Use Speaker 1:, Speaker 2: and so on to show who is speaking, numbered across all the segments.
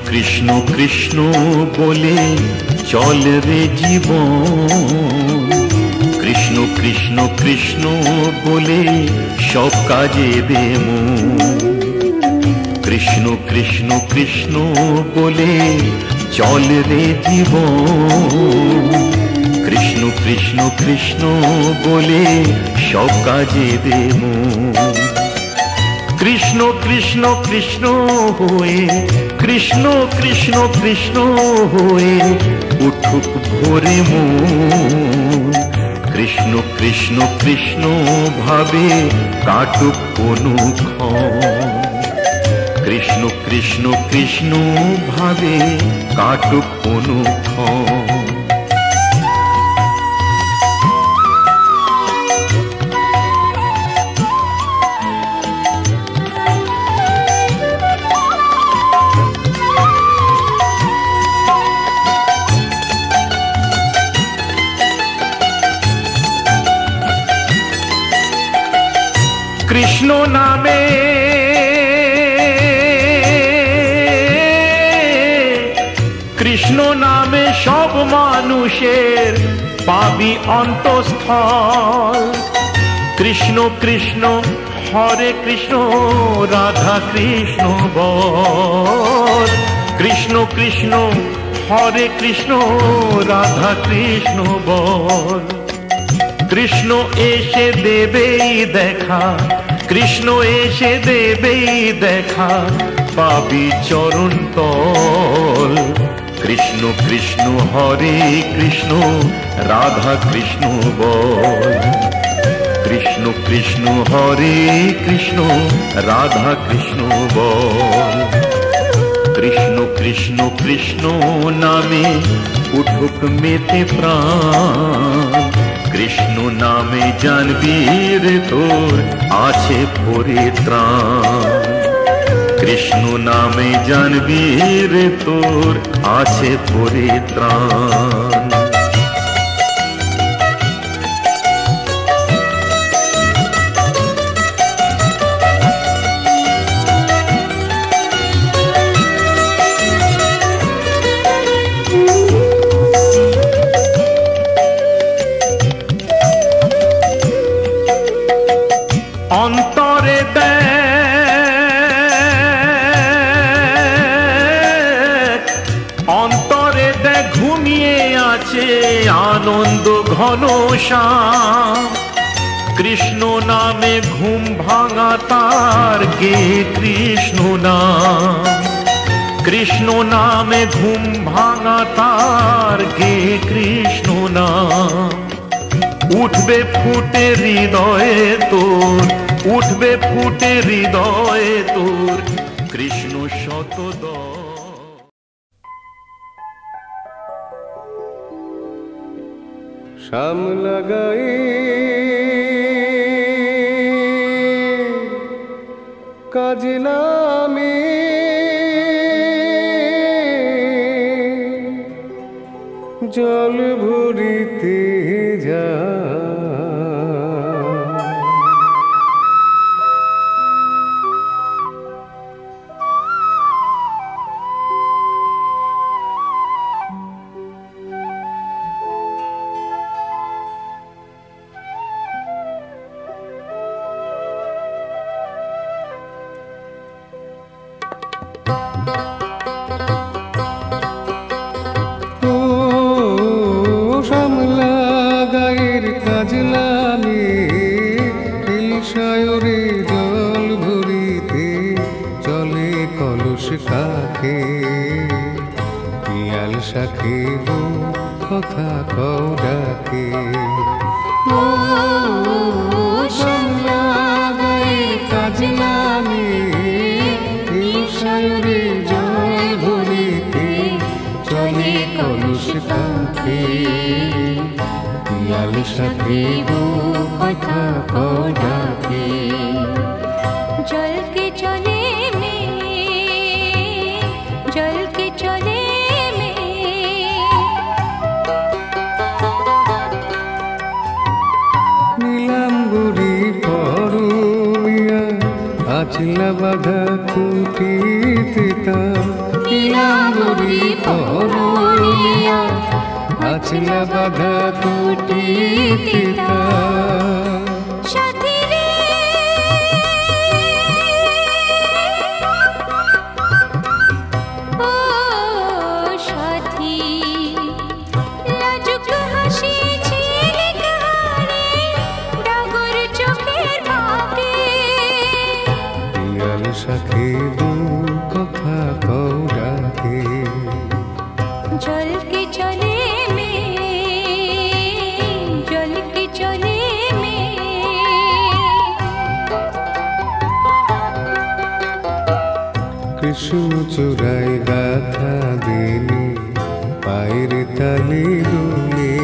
Speaker 1: কৃষ্ণ কৃষ্ণ বলে চল রে জীবন, কৃষ্ণ কৃষ্ণ কৃষ্ণ বলে সব কাজে দে মন। কৃষ্ণ কৃষ্ণ কৃষ্ণ বলে চল রে জীবন, কৃষ্ণ কৃষ্ণ কৃষ্ণ বলে সব কাজে দে মন। কৃষ্ণ কৃষ্ণ কৃষ্ণ হয়ে, কৃষ্ণ কৃষ্ণ কৃষ্ণ হয়ে উঠুক ভোরে মন। কৃষ্ণ কৃষ্ণ কৃষ্ণ ভাবে কাটুক অনুক্ষণ, কৃষ্ণ কৃষ্ণ কৃষ্ণ ভাবে কাটুক অনুক্ষণ। কৃষ্ণ নামে কৃষ্ণ নামে সব মানুষের পাবি অন্তঃস্থল। কৃষ্ণ কৃষ্ণ হরে কৃষ্ণ রাধা কৃষ্ণ বল, কৃষ্ণ কৃষ্ণ হরে কৃষ্ণ রাধা কৃষ্ণ বল। কৃষ্ণ এসে দেবেই দেখা, কৃষ্ণ এসে দেবেই দেখা, পাবি চরণ তল। কৃষ্ণ কৃষ্ণ হরে কৃষ্ণ রাধা কৃষ্ণ বল, কৃষ্ণ কৃষ্ণ হরে কৃষ্ণ রাধা কৃষ্ণ বল। কৃষ্ণ কৃষ্ণ কৃষ্ণ নামে উঠুক মেতে প্রাণ, কৃষ্ণ নামে জানবি রে তোর আছে পরিত্রাণ। কৃষ্ণ নামে জানবি রে তোর আছে পরিত্রাণ। অন্তরে দেখ, অন্তরে দেখ ঘুমিয়ে আছে আনন্দ ঘন শ্যাম। কৃষ্ণ নামে ঘুম ভাঙা তার কে কৃষ্ণ নাম, কৃষ্ণ নামে ঘুম ভাঙা তার কে কৃষ্ণ নাম। উঠবে ফুটে হৃদয়ে তোর, উঠবে ফুটে হৃদয়ে তোর কৃষ্ণ শতদল।
Speaker 2: শাম লাগাই কাজ নামে জল ভরিতে যা, পিয়াল শাখে কথা কও ডাকে। ও কাজ নামে সায়রে জল ভরিতে চলে কলস কাঁখে। পিয়াল শাখে কথা কও ডাকে।
Speaker 3: জলকে চলে জলকে চলে
Speaker 2: নীলাম বুড়ি পরুয়া আছলা বাঁধা খুঁটিতে তা নীলাম্বরী পরনিয়া আছলা বাধা কোটি তিতা
Speaker 3: সাথী রে ও সাথী লাজুক হাসি ঝিলিক হারে ডাগর চোখের ফাঁকে
Speaker 2: পিয়াল সাথে কথা কও ডাকে
Speaker 3: জল কে চলে মে জল কে চলে মে
Speaker 2: কৃষ্ণ চূড়ায় গাথা দিনে পায়ের তালে দুলে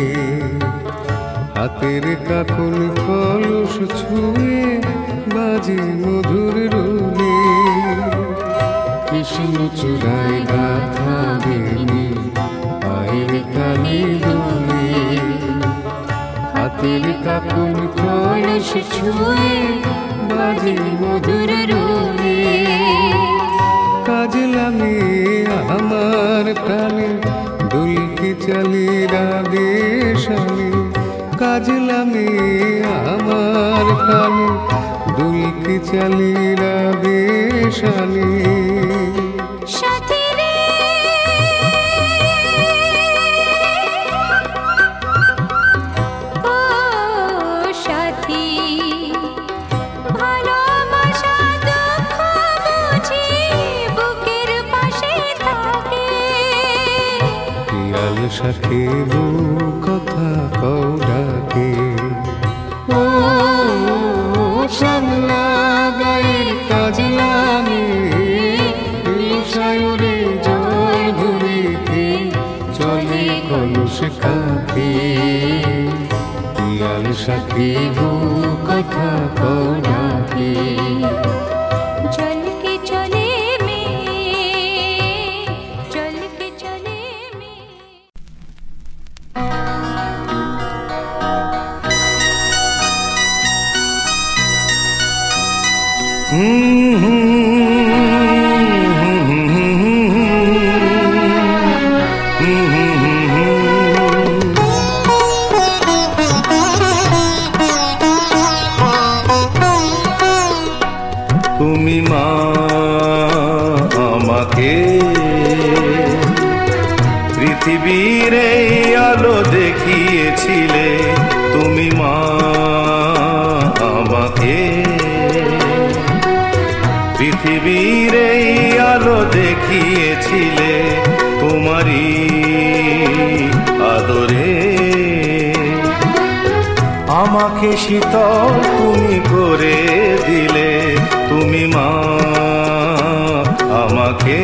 Speaker 2: হাতের কাকন কলস ছুঁয়ে বাজে মধুর রুলে কৃষ্ণ চূড়ায় গাথা দিনে পায়ের তালে দুলে হাতের কাকন কলস ছুঁয়ে বাজে মধুর রুলে কাজলামে আমার প্রাণে দুলকি চালি রাধে শালে কাজলামে আমার প্রাণে দুলকি চালি রাধে শালে
Speaker 3: সাথী রে ও সাথী ভালোবাসা দুঃখ বুঝি বুকের পাশে থাকে
Speaker 2: পিয়াল সাথে কথা কও ডাকে ও শ্যামলা গায়ের কাজলামে সায়রে জল ভরিতে চলে কলস কাঁধে পিয়াল সাথে কথা কও ডাকে
Speaker 3: জল কে চলে মে জল কে চলে মে
Speaker 1: তুমি মা আমাকে পৃথিবীর এই আলো দেখিয়েছিলে তুমি মা আমাকে পৃথিবীর এই আলো দেখিয়েছিলে তোমারই আদরে আমাকে শীতল তুমি করে দিলে তুমি মা আমাকে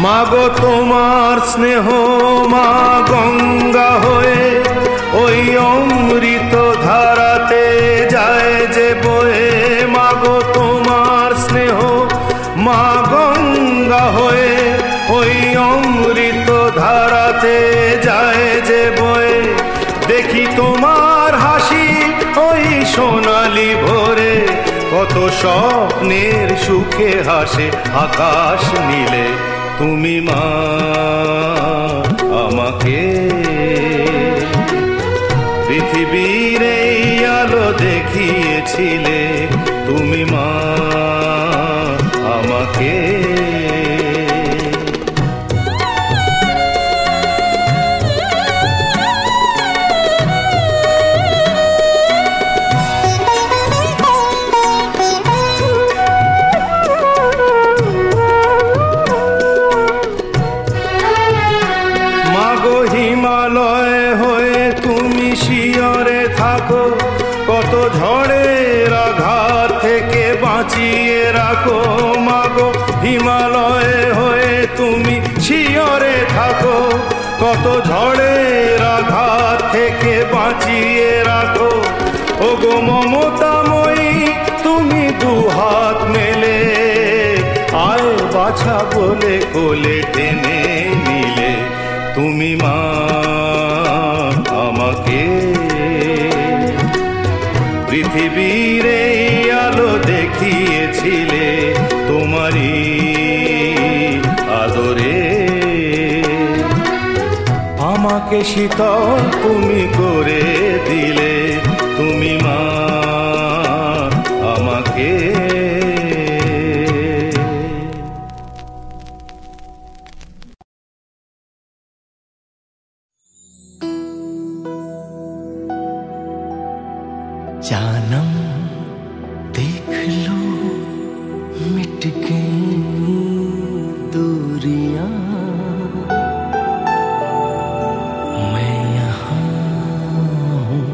Speaker 1: মাগো তোমার স্নেহ মা গঙ্গা হয়ে ওই অমৃত ধারাতে যায় যে বয়ে মাগো তোমার স্নেহ মা গঙ্গা হয়ে ওই অমৃত ধারাতে যায় যে বয়ে দেখি তোমার হাসি ওই সোনালি ভোরে কত স্বপ্নের সুখে হাসে আকাশ নীলে তুমি মা আমাকে পৃথিবীর এই আলো দেখিয়েছিলে তুমি মা আমাকে মাগো হিমালয় হয়ে তুমি শিয়রে থাকো কত ঝড়ের আঘাত থেকে বাঁচিয়ে রাখো মাগো হিমালয় হয়ে তুমি শিয়রে থাকো কত ঝড়ের আঘাত থেকে বাঁচিয়ে রাখো ওগো মমতাময়ী তুমি দুহাত মেলে আয় বাছাবো কোলে কোলে টেনে নিলে তুমি মা আমাকে। পৃথিবীর এই আলো দেখিয়েছিলে তোমারই আদরে, আমাকে শীতল তুমি করে দিলে তুমি মা আমাকে।
Speaker 4: जानम देख लो मिट गई दूरियां, मैं यहाँ हूँ,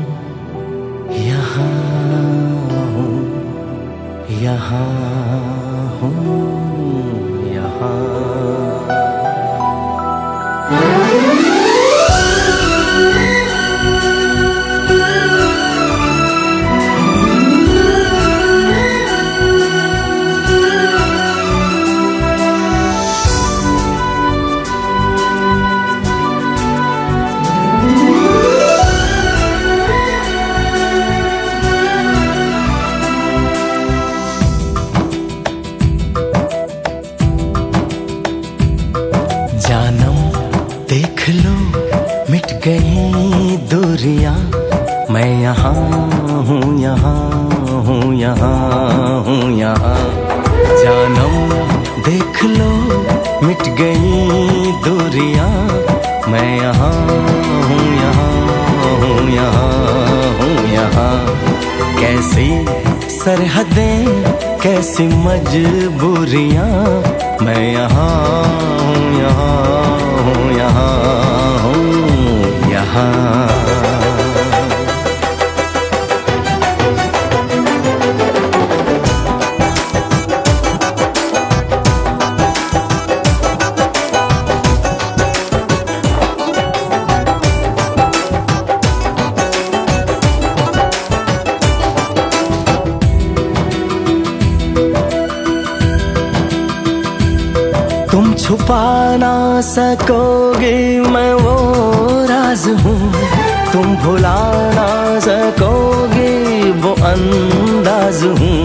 Speaker 4: यहाँ हूँ, यहाँ हूँ, यहाँ। जानम देख लो मिट गई दूरियां, मैं यहाँ हूँ, यहाँ हूँ, यहाँ हूँ, यहाँ। जानम देख लो मिट गई दूरियां, मैं यहाँ हूँ, यहाँ हूँ, यहाँ हूँ, यहाँ। कैसी सरहदें कैसी मजबूरियां, मैं यहाँ हूँ, यहाँ हूँ, यहाँ हूँ, यहाँ। तुम छुपा ना सकोगे मैं वो राज हूँ, तुम भुला ना सकोगे वो अंदाज हूँ।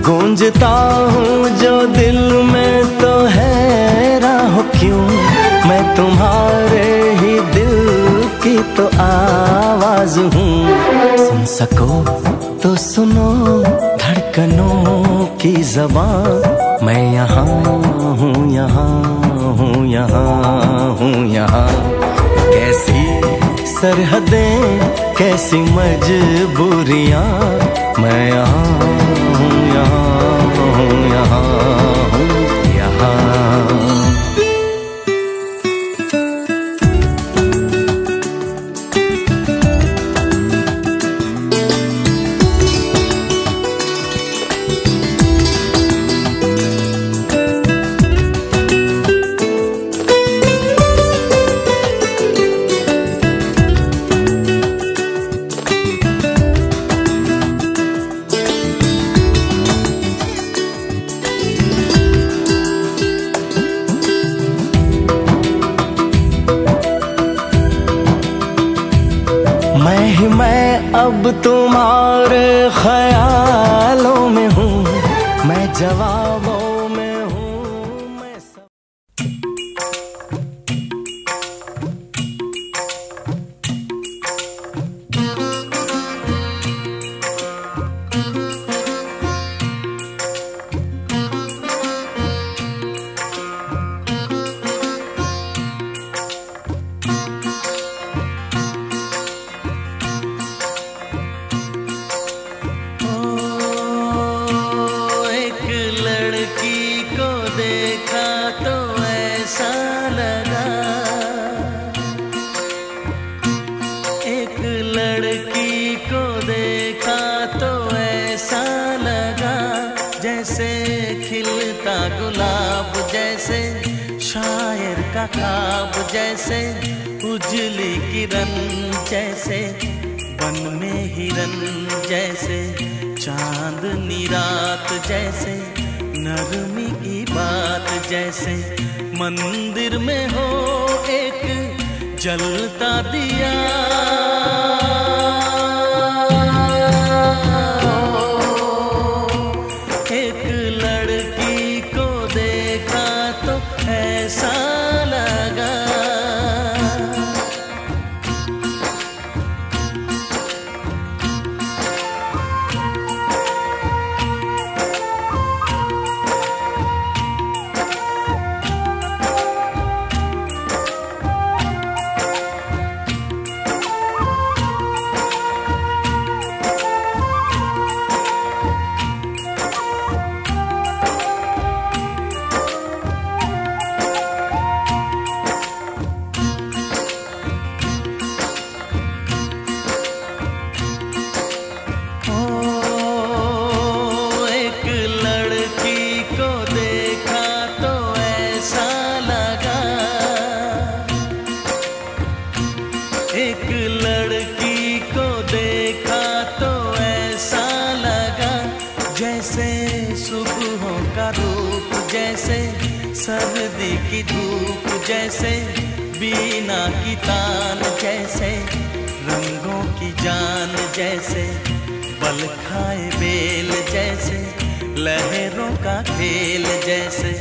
Speaker 4: गूंजता हूँ जो दिल में तो हैरान हो क्यों, मैं तुम्हारे ही दिल की तो आवाज हूँ। सुन सको तो सुनो धड़कनों की ज़बान, मैं यहाँ हूँ, यहाँ हूँ, यहाँ हूँ, यहाँ। कैसी सरहदें कैसी मजबूरियाँ, मैं यहाँ हूँ, यहाँ हूँ, यहाँ हूँ, यहाँ। मैं अब तुम्हारे ख्यालों में हूँ, मैं जवाबों में हूँ, मैं सब।
Speaker 5: गुलाब जैसे शायर का ख्वाब जैसे उजली किरण जैसे वन में हिरन जैसे चांदनी रात जैसे नरमी की बात जैसे मंदिर में हो एक जलता दिया। एक लड़की को देखा तो ऐसा लगा सर्दी की धूप जैसे बीना की तान जैसे रंगों की जान जैसे बल खाए बेल जैसे लहरों का खेल जैसे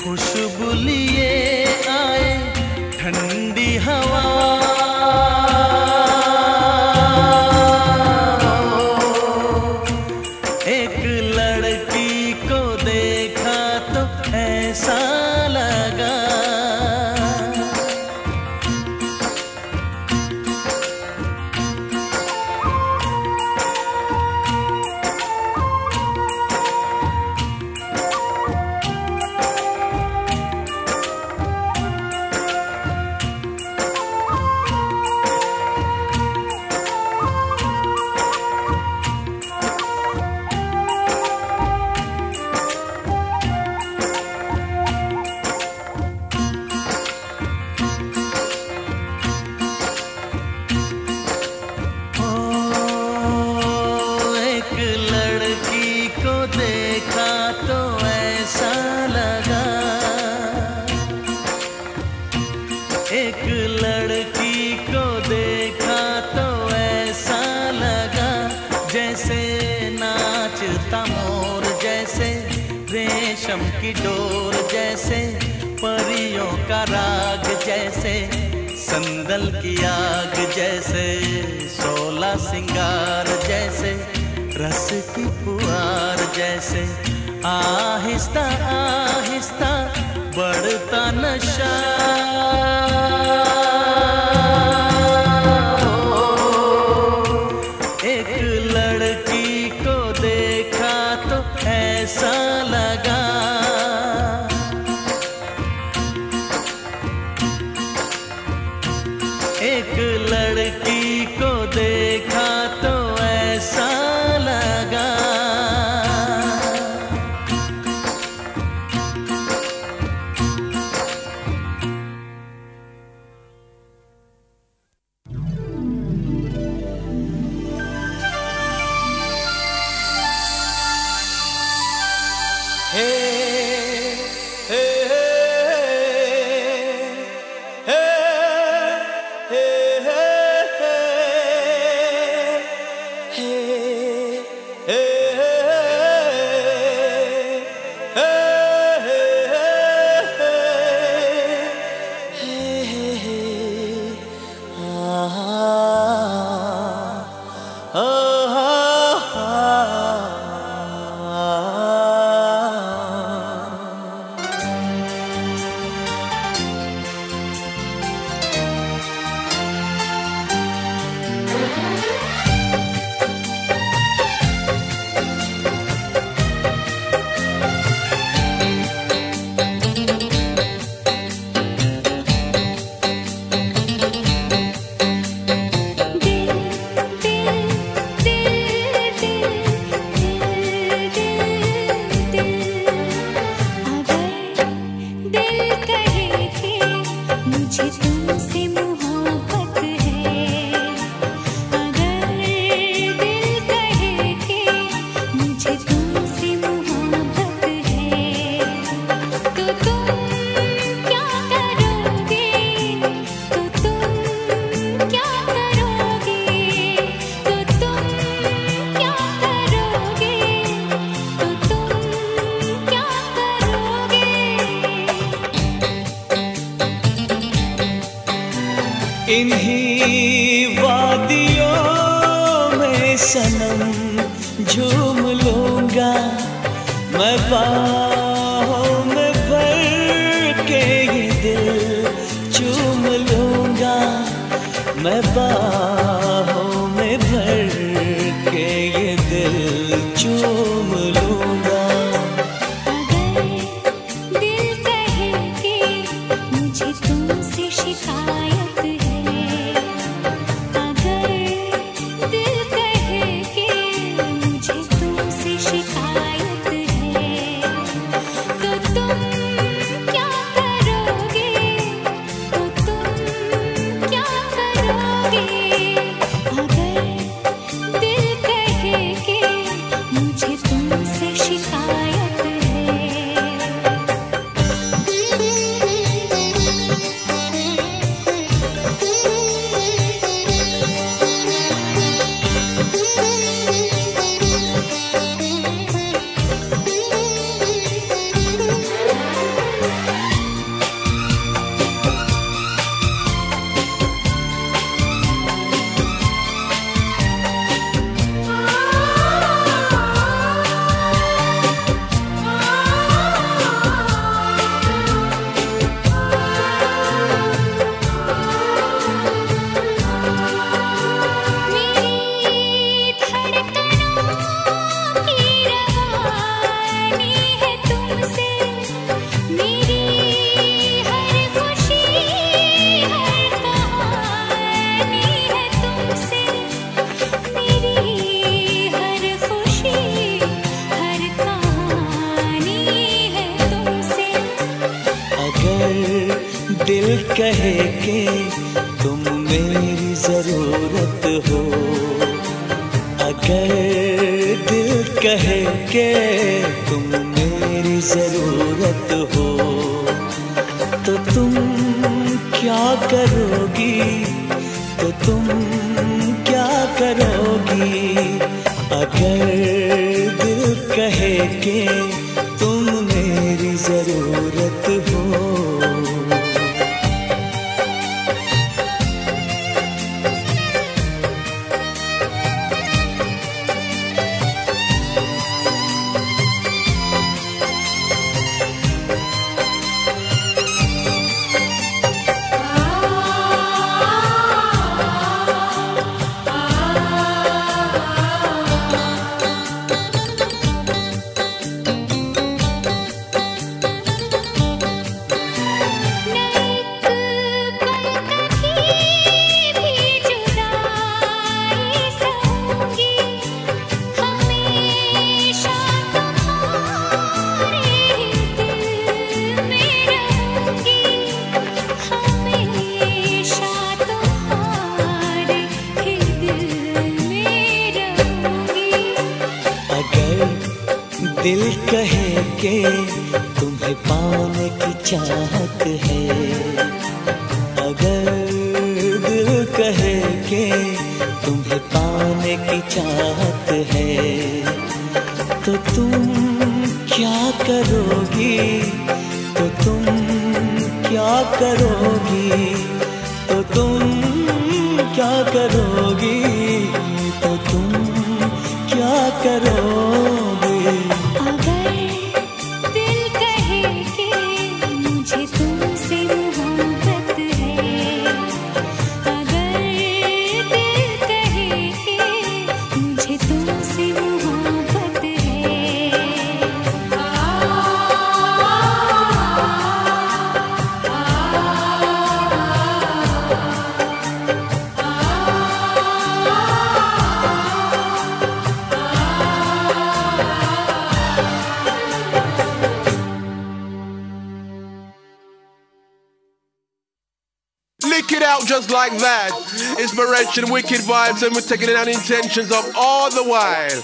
Speaker 5: खुशबू लिए आए ठंडी हवा। एक लड़की को देखा तो ऐसा लगा एक लड़की को देखा तो ऐसा लगा जैसे नाचता मोर जैसे रेशम की डोर जैसे परियों का राग जैसे संदल की आग जैसे 16 सिंगार जैसे रस की फुहार जैसे आहिस्ता आहिस्ता बढ़ता नशा। एक लड़की को देखा तो ऐसा लगा एक लड़की को देखा तो ऐसा लगा। वादियों में सनम झूम लूंगा, मैं बाहों में भर के ये दिल चूम लूंगा, मैं बाहों में भर के ये दिल चूम लूंगा।
Speaker 3: अगर दिल कहे कि मुझे तुमसे शिकायत है, अगर दिल कहे कि मुझे तुमसे शिकायत है, तो तुम क्या करोगे, तो तुम क्या करोगे? अगर दिल कहे कि मुझे तुमसे शिकायत है। मेरी धड़कनों की रवानी है तुमसे, मेरी हर खुशी हर कहानी है तुमसे, मेरी हर खुशी हर कहानी है तुमसे।
Speaker 5: अगर दिल कहे कि तुम मेरी जरूरत हो, अगर दिल कहे कि तुम मेरी जरूरत हो, तो तुम क्या करोगी, तो तुम क्या करोगी? अगर दिल कहे कि तुम मेरी जरूरत हो। दिल कहे कि तुम्हें पाने की चाहत है, अगर दिल कहे कि तुम्हें पाने की चाहत है, तो तुम क्या करोगी, तो तुम क्या करोगी, तो तुम क्या करोगी, तो तुम क्या करोगी?
Speaker 3: अगर दिल कहे कि मुझे तुमसे मोहब्बत है, अगर दिल कहे कि मुझे तुमसे मोहब्बत
Speaker 6: Lick it out just like that. Inspiration, wicked vibes, and we're taking it on intentions of all the while.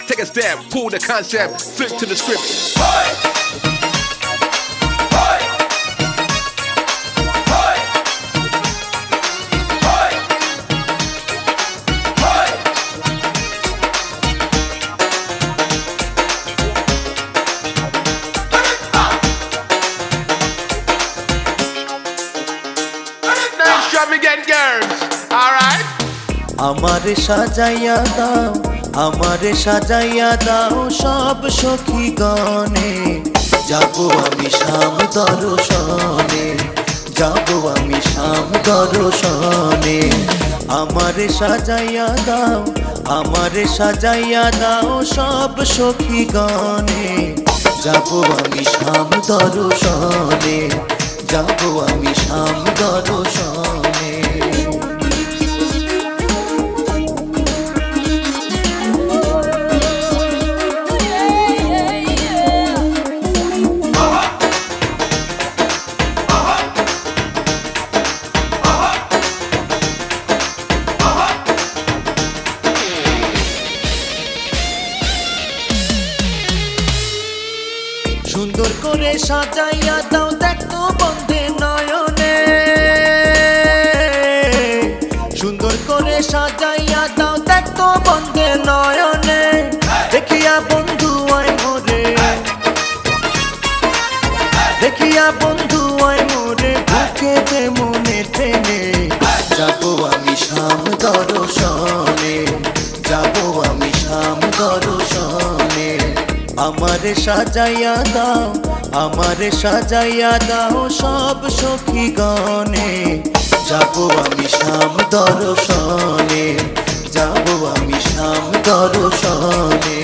Speaker 6: Take a step, pull the concept, flip to the script. Extravagant girls,
Speaker 5: আমারে সাজাইয়া দাও, আমারে সাজাইয়া দাও সব সখী গণে। যাবো আমি শাম দর্শনে, যাবো আমি শাম দর্শনে। আমারে সাজাইয়া দাও, আমারে সাজাইয়া দাও সব সখী গণে। যাবো আমি শাম দর্শনে, যাবো আমি শাম দর্শনে। সুন্দর করে সাজাইয়া দাও দেখতো বন্ধে নয়নে, সুন্দর করে সাজাইয়া দাও দেখতো বন্ধে নয়নে। দেখিয়া বন্ধু আয় মোরে, দেখিয়া বন্ধু আয় মোরে বুকেতে মনে টেনে। যাবো আমি শাম দর্শনে, যাবো আমি শাম দর্শনে। আমারে সাজাইয়া দাও, আমারে সাজাইয়া দাও সব সখী গণে। যাবো আমি শাম দর্শনে, যাবো আমি শাম দর্শনে।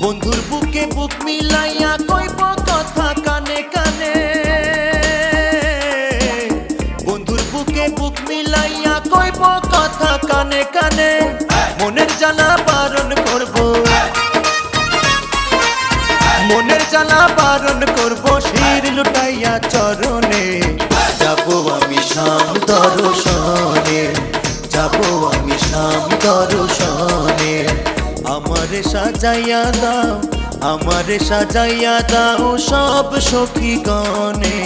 Speaker 5: বন্ধুর বুকে বুক মিলাইয়া কইব কথা কানে কানে, বন্ধুর বুকে বুক মিলাইয়া কইব কথা কানে কানে। মনের জ্বালা বারণ করব, মনের জ্বালা বারণ করব শির লুটাইয়া চরণে। যাবো আমি শাম দর্শনে, যাবো আমি শাম দর্শনে। আমারে সাজাইয়া দাও, আমারে সাজাইয়া দাও সব সখী গণে।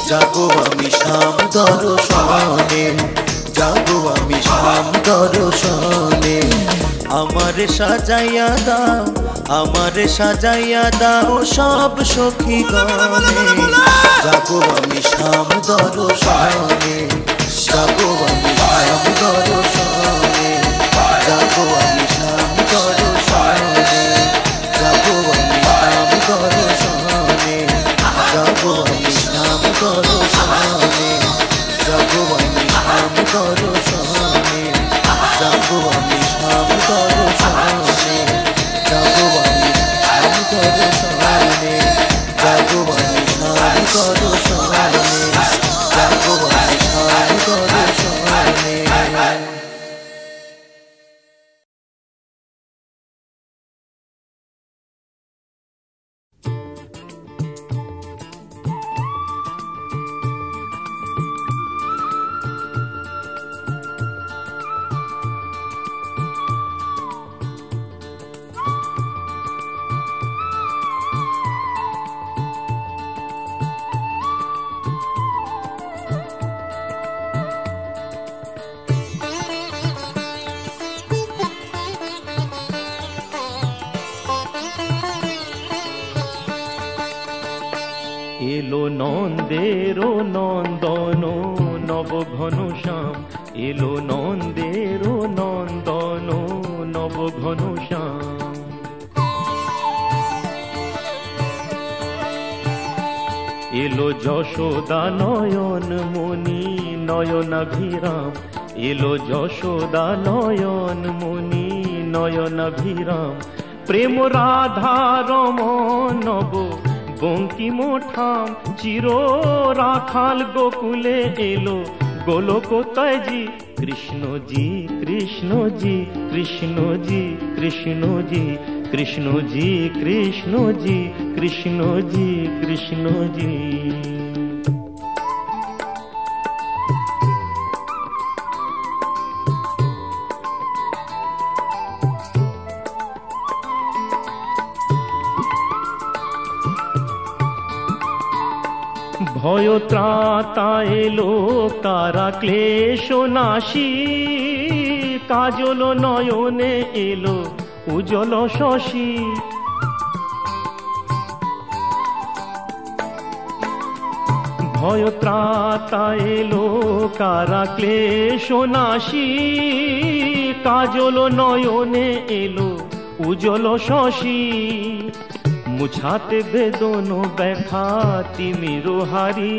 Speaker 5: যাবো আমি শাম দর্শনে, যাবো আমি শাম দর্শনে। আমারে সাজাইয়া দাও, আমারে সাজাইয়া দাও সব সখী গণে। যাবো আমি শাম দর্শনে, যাবো আমি শাম দর্শনে, যাবো আমি শাম দর্শনে, যাবো আমি শাম দর্শনে, যাবো আমি শাম দর্শনে, যাবো আমি শাম দর্শনে, যাবো আমি শাম দর্শনে, যাবো আমি শাম দর্শনে, যাবো আমি শাম দর্শনে, যাবো আমি শাম দর্শনে।
Speaker 7: এলো নন্দেরো নন্দন নব ঘন শ্যাম, এলো নন্দেরো নন্দন নব ঘন শ্যাম। এলো যশোদা নয়ন মণি নয়নাভিরাম, এলো যশোদা নয়ন মণি নয়নাভিরাম। প্রেম রাধা রমণ নব বঙ্কিম ঠাম, চির রাখাল গোকুলে এলো গোলকোতায়জি। কৃষ্ণজি কৃষ্ণজি কৃষ্ণজি কৃষ্ণজি কৃষ্ণজি কৃষ্ণজি কৃষ্ণজি কৃষ্ণজি। ভয় ত্রাতা এলো কারা ক্লেশ নাশী, কাজল নয়নে এলো উজ্জ্বল শশী। ভয় ত্রাতা এলো কারা ক্লেশ নাশী, কাজল নয়নে এলো উজ্জ্বল শশী। মুছাতে বেদন ব্যথা তিমির হারি,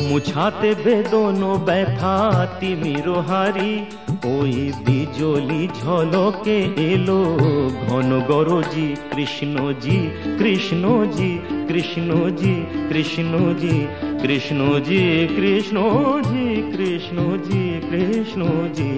Speaker 7: মুছাতে বেদন ব্যথা তিমির হারি। ওই বিজলি ঝলকে এলো ঘন গরজি, কৃষ্ণজি কৃষ্ণজি কৃষ্ণজি কৃষ্ণজি কৃষ্ণজি কৃষ্ণজি কৃষ্ণজি কৃষ্ণজি।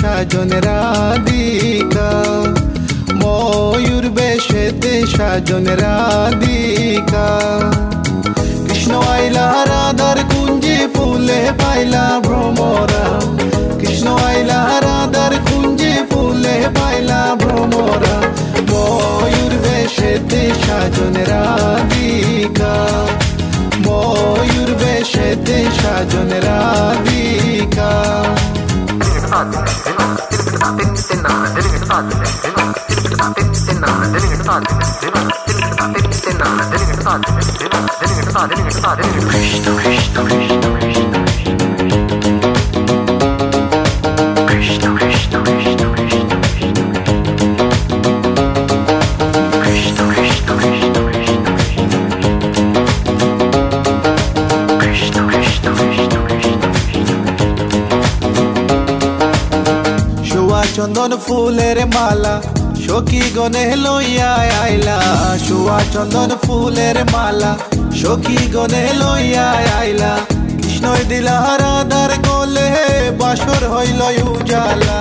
Speaker 8: সাজন রাধিকা, ময়ূর বেশেতে সাজন রাধিকা। কৃষ্ণ আইলা রাধার কুঞ্জে ফুলে পাইলা ভ্রমরা, কৃষ্ণ আইলা রাধার কুঞ্জে ফুলে পাইলা ভ্রমরা। ময়ূর বেশেতে সাজন রাধিকা, ময়ূর বেশেতে সাজন রাধিকা। চন্দন ফুলের মালা সখী গনে লইয়া আইলা, শুয়া চন্দন ফুলের মালা সখী গনে লইয়া আইলা। কৃষ্ণই দিলা রাধার গলে বাসর হইল উজালা,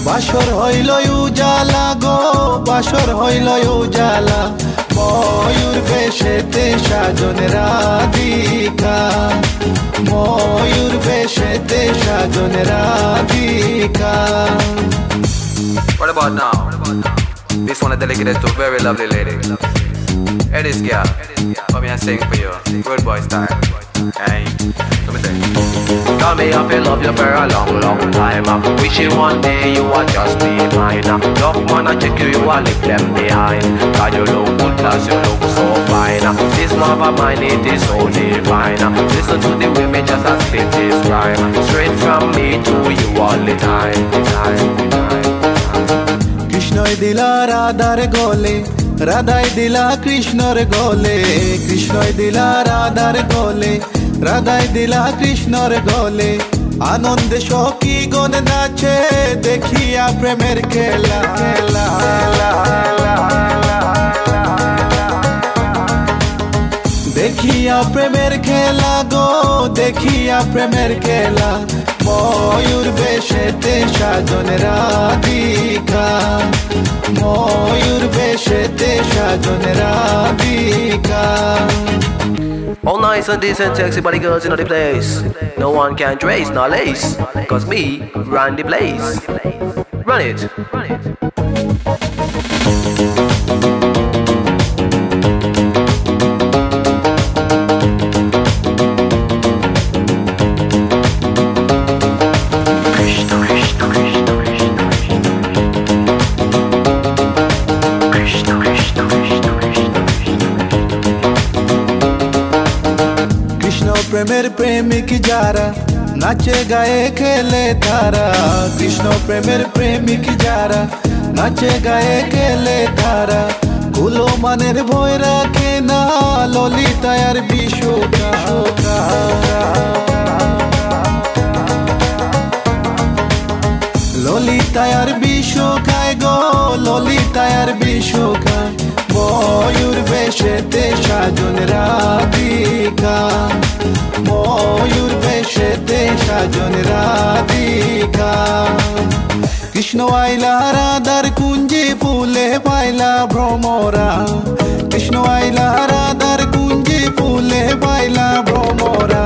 Speaker 8: বাসর হইল উজালা গো, বাসর হইল উজালা। ময়ূর বেশেতে সাজন রাধিকা, ময়ূর বেশেতে সাজন Radhika.
Speaker 9: What about now? This one is dedicated to a very lovely lady. Hey, this girl, come here and sing for you. Good boy style. Hey, let me sing. Tell me I've been love you for a long, long time. Wishing one day you would just be mine. Love man, I check you, you are leave them behind. God, you look good, cause you look so fine. This love of mine, it is so divine. Listen to the way me just a spit this rhyme. Straight from me to you all the time.
Speaker 8: কৃষ্ণই দিলা রাধার গলে, রাধাই দিলা কৃষ্ণর গলে। কৃষ্ণই দিলা রাধার গলে, রাধাই দিলা কৃষ্ণর গলে। আনন্দে সখী গণ নাচে দেখিয়া প্রেমের খেলা, খেলা দেখিয়া প্রেমের খেলা গো, দেখিয়া প্রেমের খেলা। ময়ূর বেশেতে সাজন রাধিকা, ময়ূর বেশেতে সাজন Radhika.
Speaker 9: All nice and decent sexy body girls in the place. No one can trace nor lace, cause me run the place. Run it.
Speaker 8: Krishna প্রেমের প্রেমিক যারা নাচে গায়ে খেলে তারা, কৃষ্ণ প্রেমের প্রেমিক যারা নাচে গায়ে খেলে তারা, গুলো মানের ভয় রাখে না ললিতায় আর বিশোকা। ললিতায় আর বিশোকায় গো, ললিতায় আর বিশোকায়, ময়ূর বেশেতে সাজন রাধিকা, ময়ূর বেশেতে সাজন রাধিকা। কৃষ্ণ আইলা রাধার কুঞ্জে ফুলে পাইলা ভ্রমরা, কৃষ্ণ আইলা রাধার কুঞ্জে ফুলে পাইলা ভ্রমরা,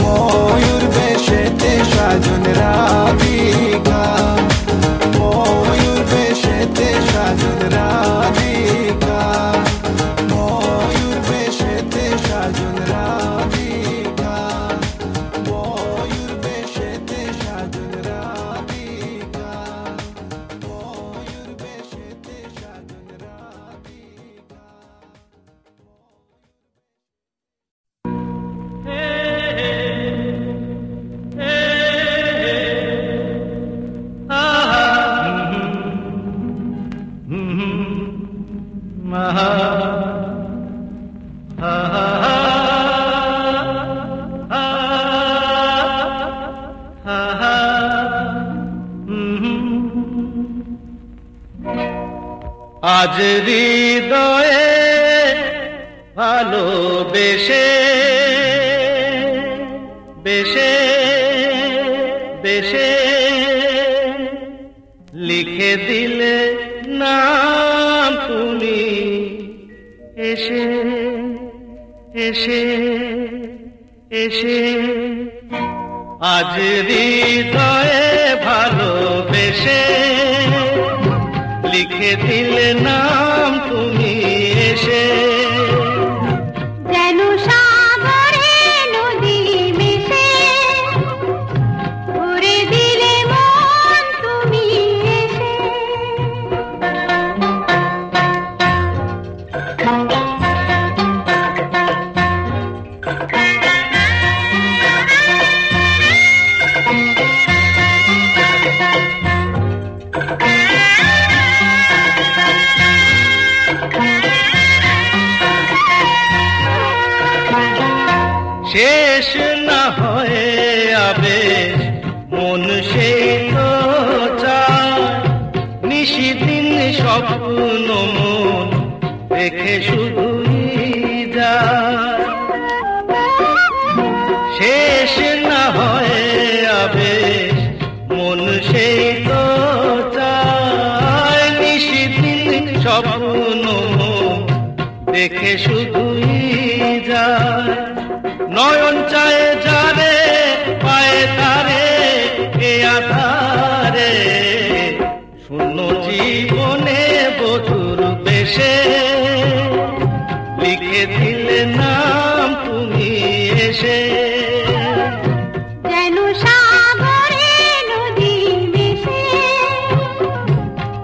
Speaker 8: ময়ূর বেশেতে সাজন রাধিকা, ময়ূর বেশেতে সাজন রাধিকা, ময়ূর বেশেতে সাজন রাধিকা, ময়ূর বেশেতে সাজন রাধিকা, ময়ূর বেশেতে সাজন রাধিকা।
Speaker 10: আজ হৃদয়ে ভালোবেসে বেশে বেশে লিখে দিলে নাম তুমি এসে এসে এসে। আজ হৃদয়ে ভালোবেসে লিখে দিলে নাম তুমি এসে।
Speaker 3: যেন সাগরে নদী মিশে ভরে দিলে মন তুমি এসে।
Speaker 10: শেষ না হয়ে আবেশ মন সেই তো চায়, নিশিদিন স্বপ্ন মন দেখে শুধুই যায়। শেষ না হয়ে আবেশ মন সেই তো চায়, নিশিদিন স্বপ্ন মন দেখে শুধুই যায়। নয়ন চায় যারে পায়ে তারে এ আধারে, শূন্য জীবনে বধুর বেশে লিখে দিলে নাম তুমি এসে।
Speaker 3: যেন সাগরে নদী মিশে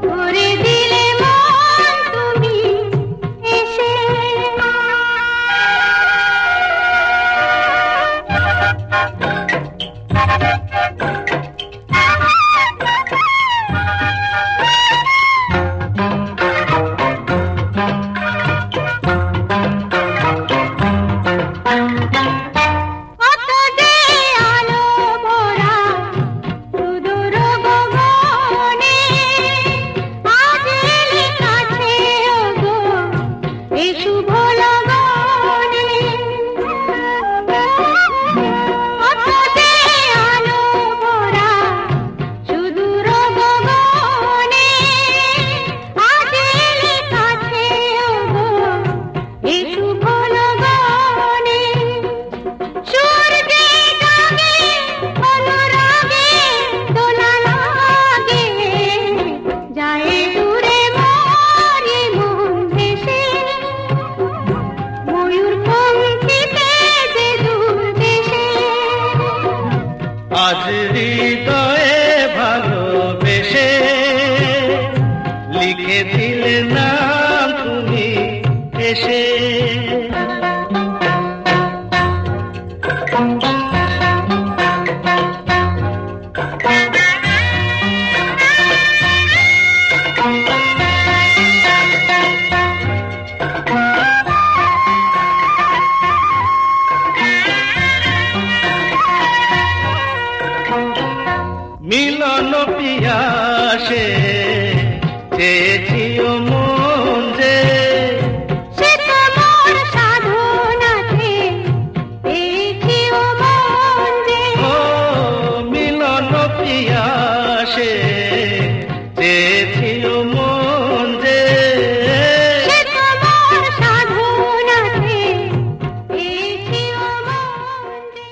Speaker 3: ভরে দিলে মন তুমি এসে। কত যে আলো ভরা সুদূর গগনে, আজ এলে কাছে ওগো এ শুভ লগনে। কত যে আলো ভরা সুদূর গগনে, আজ এলে কাছে ওগো এ শুভ লগনে। সূর্যে জাগে অনুরাগে দোলা লাগে, যায় দূরে মরে মন ভেসে। ময়ূর পঙ্খিতে যে দূর দেশে।
Speaker 10: আজ হৃদয়ে ভালোবেসে লিখে দিলে নাম তুমি এসে। মিলন পিয়াসে চেয়েছিও মন যে
Speaker 3: সে তোমার সাধনাতে পেয়েছিও মন যে
Speaker 10: ও মিলন পিয়াসে চেয়েছিও মন যে
Speaker 3: সে তোমার সাধনাতে পেয়েছিও মন যে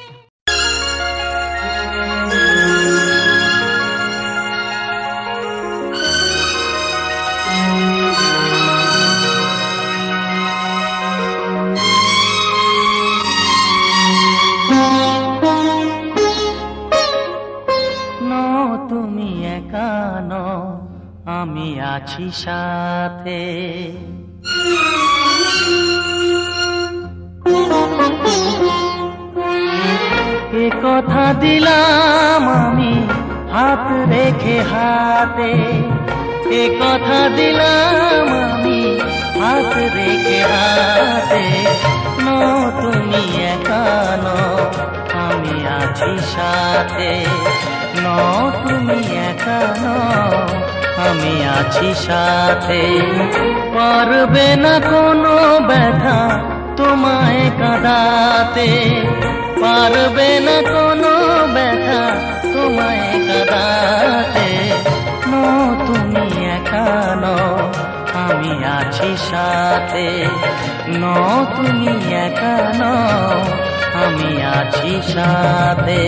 Speaker 11: তুমি একা নও, আমি আছি সাথে। এ কথা দিলাম আমি হাত রেখে হাতে, এ কথা দিলাম আমি হাত রেখে হাতে। নও তুমি একা নও, আমি আছি সাথে। নও তুমি একা নও, আমি আছি সাথে। পারবে না কোনো ব্যথা তোমায় কাঁদাতে, পারবে না কোনো ব্যথা তোমায় কাঁদাতে। নও তুমি একা নও, আমি আছি সাথে। নও তুমি একা নও, আমি আছি সাথে।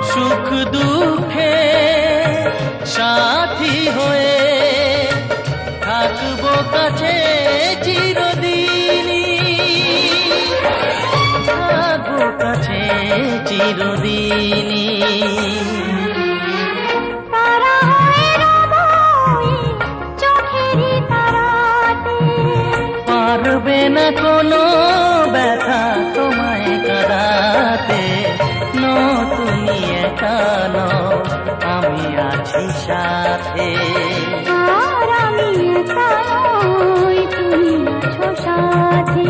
Speaker 11: সুখ দুঃখে সাথী হয়ে থাকবো কাছে চিরদিনই, থাকবো কাছে চিরদিনই। পারবে না কোনো ব্যথা তোমায় কাঁদাতে। নও তুমি একা নও, আমি আছি সাথে।
Speaker 3: আর আমি একা নই, তুমি আছো সাথে।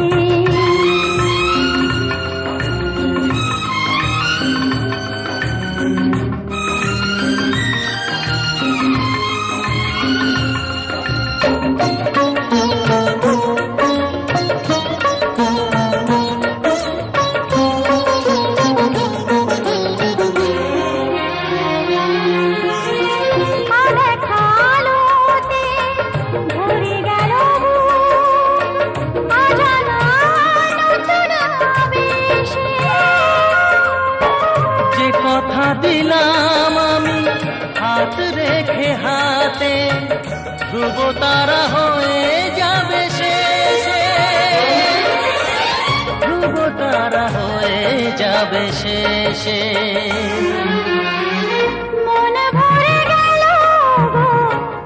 Speaker 11: কথা দিলাম আমি হাত রেখে হাতে, ধ্রুব তারা হয়ে যাবে শেষে, ধ্রুব তারা হয়ে যাবে শেষে।
Speaker 3: মন ভরে গেল গো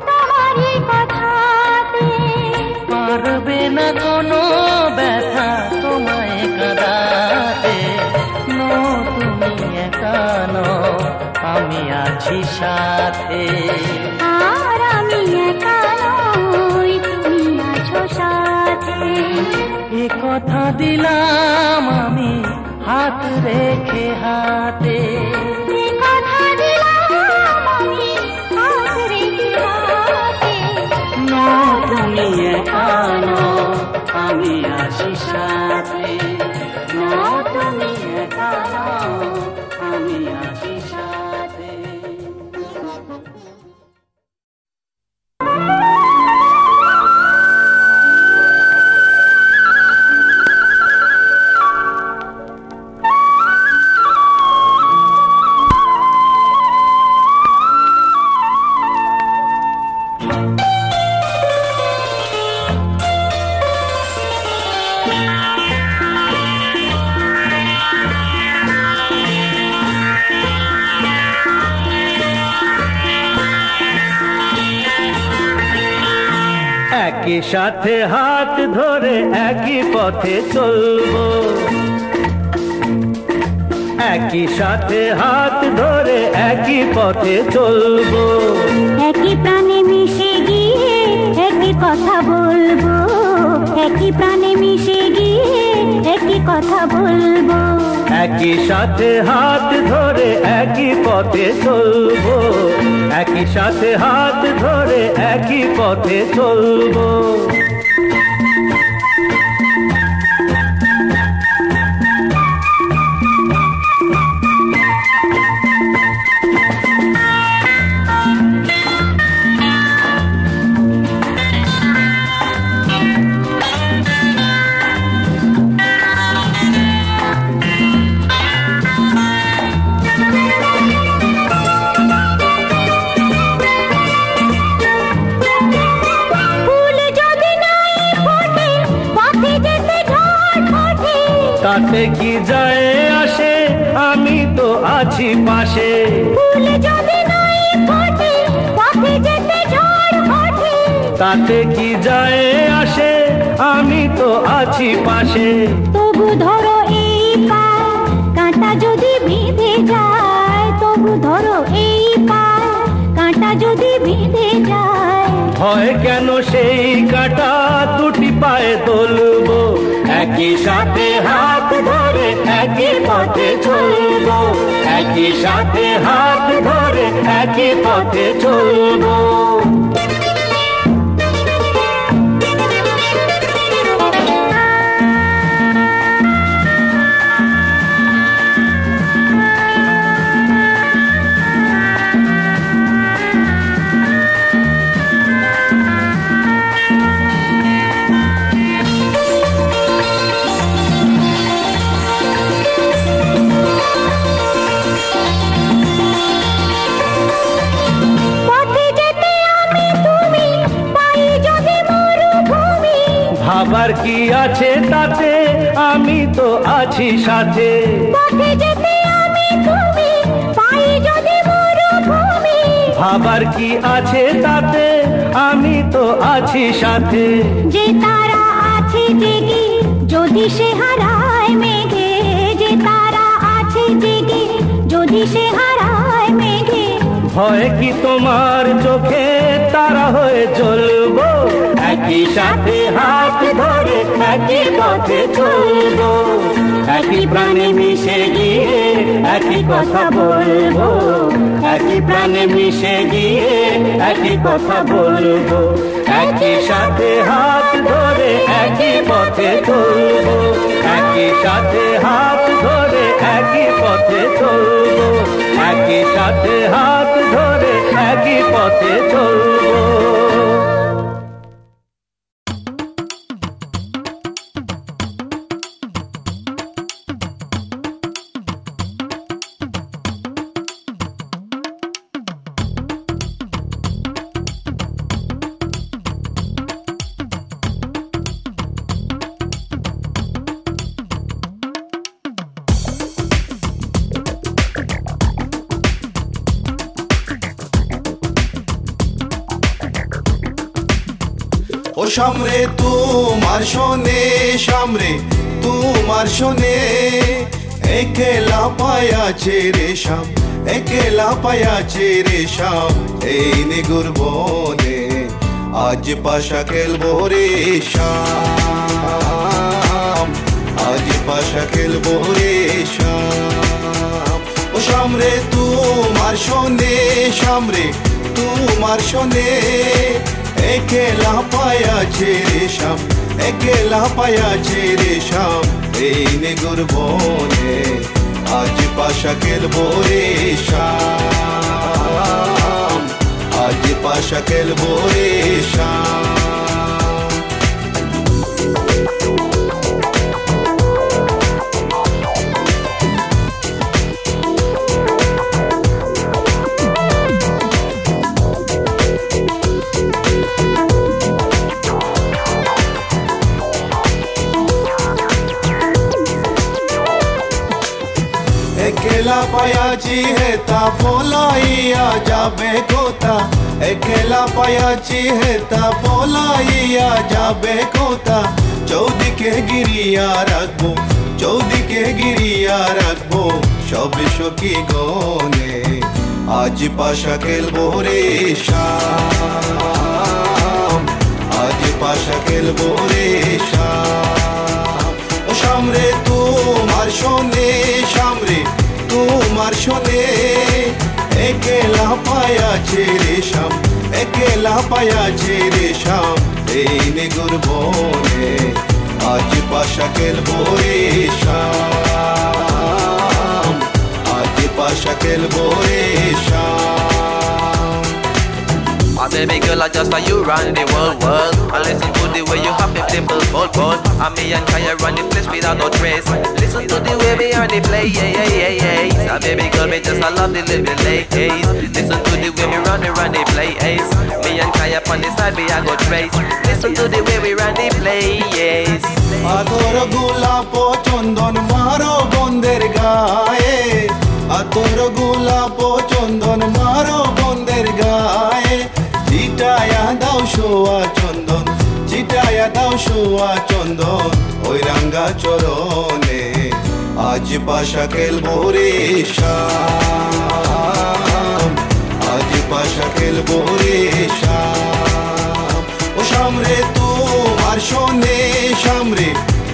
Speaker 3: তোমারই কথাতে,
Speaker 11: পারবে না কোনো ব্যথা তোমায় কাঁদাতে। নও তুমি একা নও, আমি আছি সাথে।
Speaker 3: আর আমি একা নই, তুমি আছো সাথে।
Speaker 11: এ কথা দিলাম আমি হাত রেখে হাতে,
Speaker 3: এ কথা দিলাম আমি হাত রেখে হাতে।
Speaker 11: নও তুমি একা নও, আমি আছি সাথে। নও তুমি একা নও, আমি আছি সাথে।
Speaker 10: একই সাথে হাত ধরে একই পথে চলবো, একই সাথে হাত ধরে একই পথে চলবো,
Speaker 3: একই প্রাণে মিশে গিয়ে একই কথা বলবো, একই প্রাণে মিশে গিয়ে একই কথা বলবো,
Speaker 10: একই সাথে হাত ধরে একই পথে চলবো, একই সাথে হাত ধরে একই পথে চলবো। তাতে কি যায় আসে, আমি তো আছি পাশে।
Speaker 3: ফুল যদি নাই ফোটে পথে যেতে ঝড় ওঠে,
Speaker 10: তাতে কি যায় আসে, আমি তো আছি পাশে।
Speaker 3: তবু ধরো এই পায় কাঁটা যদি বিঁধে যায়, তবু ধরো এই পায় কাঁটা যদি বিঁধে যায়,
Speaker 10: হয় কেন সেই কাঁটা দুটি পায়ে তুলবো, একই সাথে হাত ধরে একই পথে চলবো, একই সাথে হাত ধরে একই পথে চলবো। ভাবার কি আছে তাতে, আমি তো আছি সাথে।
Speaker 3: পথে যেতে আমি তুমি পাই যদি মরুভূমি,
Speaker 10: ভাবার কি আছে তাতে, আমি তো আছি সাথে।
Speaker 3: যে তারা আছে জেগে যদি সে হারায় মেঘে, যে তারা আছে জেগে যদি সে হারায় মেঘে,
Speaker 10: হয় কি তোমার চোখে তারা হয়ে চলবো, একই সাথে হাত ধরে একই পথে চলবো, একই প্রাণে মিশে গিয়ে একই কথা বলবো, একই প্রাণে মিশে গিয়ে একই কথা বলবো, একই সাথে হাত ধরে একই পথে চলবো, একই সাথে হাত ধরে একই পথে চলবো, একই সাথে হাত ধরে একই পথে চলবো।
Speaker 8: ও সামরে তোমার শোনে, সামরে তোমার শোনে, একেলা পায়াছে রে শাম, একেলা পায়াছে রে শাম, এই নিগুর বনে আজ পাশা খেলবো রে শাম, আজ পাশা খেলবো রে শাম। ও সামরে তোমার শোনে, সামরে তোমার শোনে, একেলা পায়াছে রে শাম, একেলা পায়াছে রে শাম, এই নিগুর বনে আজ পাশা খেলবো রে শাম, আজ পাশা খেলবো রে শাম। একলা পায়াছি হেতা পলাইয়া যাবে কোথা একলা পায়াছি হেতা পলাইয়া যাবে কোথা চৌদিকে গিরিয়া রাখবো চৌদিকে গিরিয়া রাখবো সবে সখী গনে আজ পাশা খেলবো রে শাম আজ পাশা খেলবো রে শাম ও শামরে তোমার শোনে শামরে তোমার শোনে একলা পায়াছে রে শাম একলা পায়াছে রে শাম এই নেগুর বনে আজ পাশা খেলবো রে শাম আজ পাশা খেলবো রে শাম
Speaker 9: My baby girl, I just saw you run the world. I listen to the way you have it, dimple, bold. And me and Kaya run the place without no trace. Listen to the way we are the play, yeah. My baby girl, me just I love the living late. Listen to the way we run the play, Me and Kaya on the side, we are go trace. Listen to the way we run the play, yes.
Speaker 8: আতর গোলাপ চন্দন মারো বন্দের গায়ে আতর গোলাপ চন্দন মারো বন্দের গায়ে চিটায়া দাও শোয়া চন্দন চিটায়া দাও শোয়া চন্দন ওই রাঙ্গা চরণে আজ পাশা খেলবো রে শাম আজ পাশা খেলবো রে শাম ও শামরে তোমার শোনে শামরে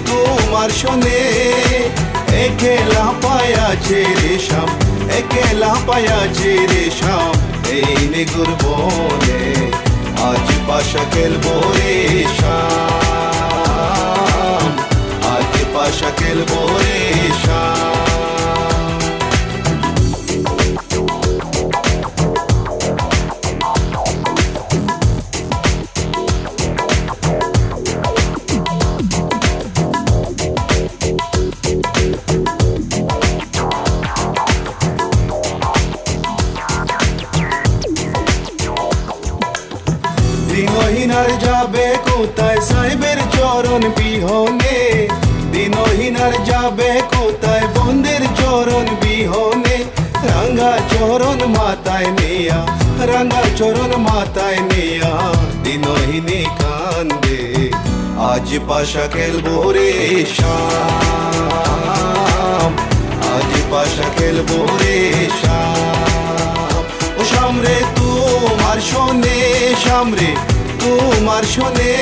Speaker 8: তোমার শোনে একলা পায়াছে রে শাম একলা পায়াছে রে শাম এই নেগুর বনে আজ পাশা খেলবো রে শাম আজ পাশা খেলবো রে শাম দিনহীনার যাবে কোথায় সাহেবের চরণ বিহনে দিনহীনার যাবে কোথায় বন্দের চরণ বিহনে রাঙ্গা চরণ মাথায় নিয়া রাঙ্গা চরণ মাথায় নিয়া দিনহীনি কান্দে আজ পাশা খেলবো রে শাম আজ পাশা খেলবো রে শাম ও শামরে তোমার শোনে শামরে তোমার শোনে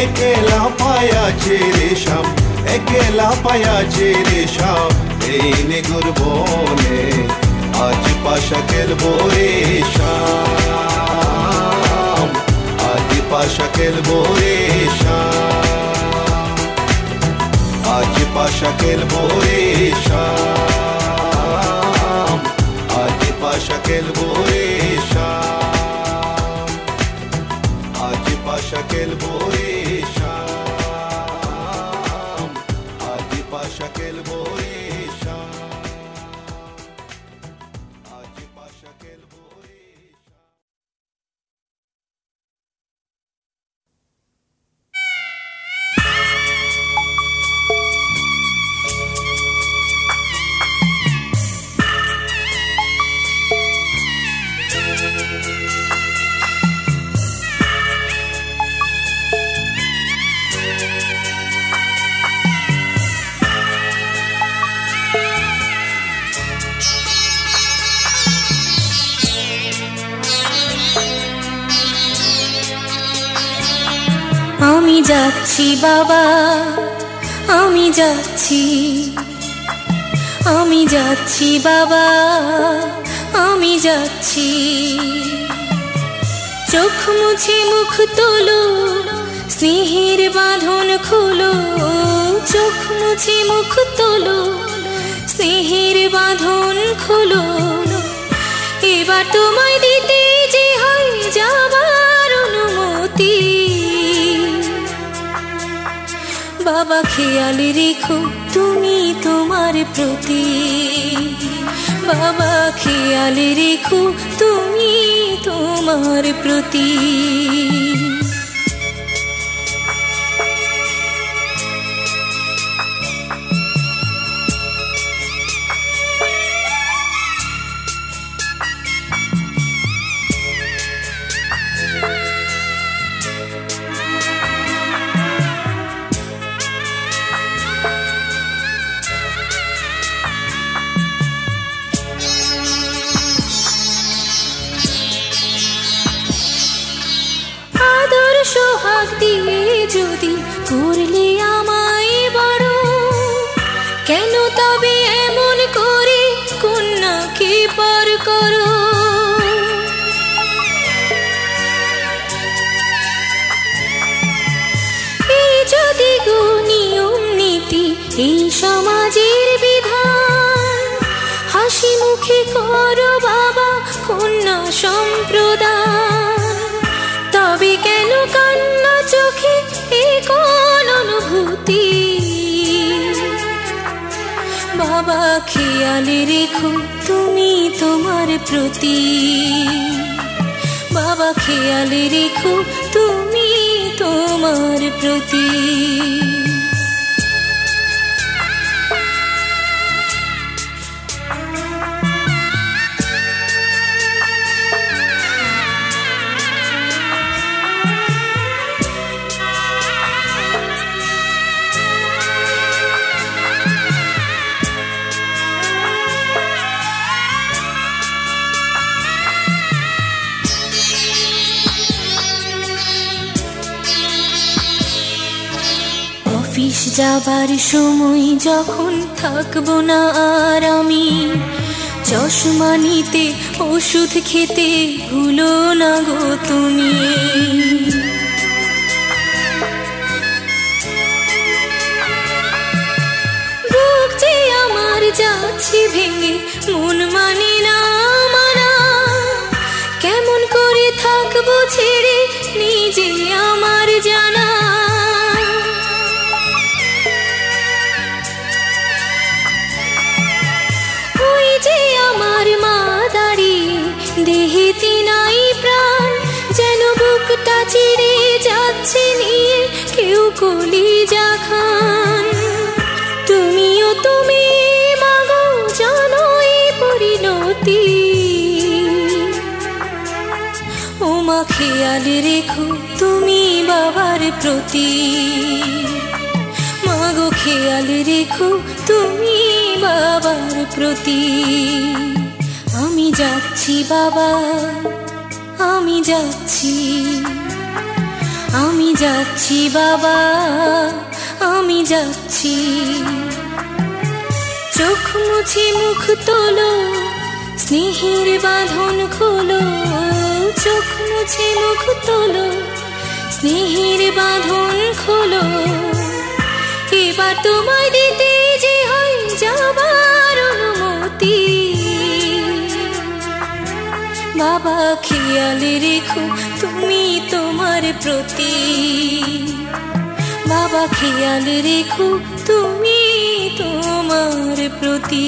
Speaker 8: একলা পায়াছে রে শাম একলা পায়াছে রে শাম এই নেগুর বনে আজ পাশা খেলবো রে শাম আজ পাশা খেলবো রে শাম আজ পাশা খেলবো রে শাম আজ পাশা খেলবো রে শাম আজ পাশা খেলবো রে শাম আজ পাশা খেলবো রে শাম আজ পাশা খেলবো রে
Speaker 12: আমি যাচ্ছি বাবা আমি যাচ্ছি আমি যাচ্ছি বাবা আমি যাচ্ছি চোখ মুছে মুখ তোলো স্নেহের বাঁধন খোলো চোখ মুছে মুখ তোলো স্নেহের বাঁধন খোলো এবার তোমায় দিতে যে হয় যাবার অনুমতি বাবা খেয়াল রেখো তুমি তোমার প্রতি বাবা খেয়াল রেখো তুমি তোমার প্রতি যদি করলে আমায় বড়, কেন তবে এমন করে কন্যাকে পার করো? এই যদি গো নিয়ম নীতি, এই সমাজের বিধান, হাসি মুখে করো বাবা কন্যা সম্প্রদান, তবে কেন কান্না চোখে এ কোন অনুভূতি? বাবা খেয়াল রেখো তুমি তোমার প্রতি, বাবা খেয়াল রেখো তুমি তোমার প্রতি। অফিস যাবার সময় যখন থাকবো না আর আমি, চশমা নিতে ওষুধ খেতে ভুলো না গো তুমি। বুক যে আমার যাচ্ছে ভেঙে, মন মানে না মানা, কেমন করে থাকবো ছেড়ে নিজে আমার জানা। আমার মা দাঁড়িয়ে দেহেতে নাই প্রাণ, যেন বুকটা চিরে যাচ্ছে নিয়ে কেউ কলিজা খান। তুমিও তুমি মাগো জানো এই পরিণতি, ও মা খেয়াল রেখো তুমি বাবার প্রতি, মাগো খেয়াল রেখো তুমি বাবার প্রতি। আমি যাচ্ছি বাবা, আমি যাচ্ছি, আমি যাচ্ছি বাবা, আমি যাচ্ছি। চোখ মুছে মুখ তোলো, স্নেহের বাঁধন খোলো, চোখ মুছে মুখ তোলো, স্নেহের বাঁধন খোলো। এবার তোমায় দিতে যে হয় যাবার অনুমতি, বাবা খেয়াল রেখো তুমি তোমার প্রতি, বাবা খেয়াল রেখো তুমি তোমার প্রতি।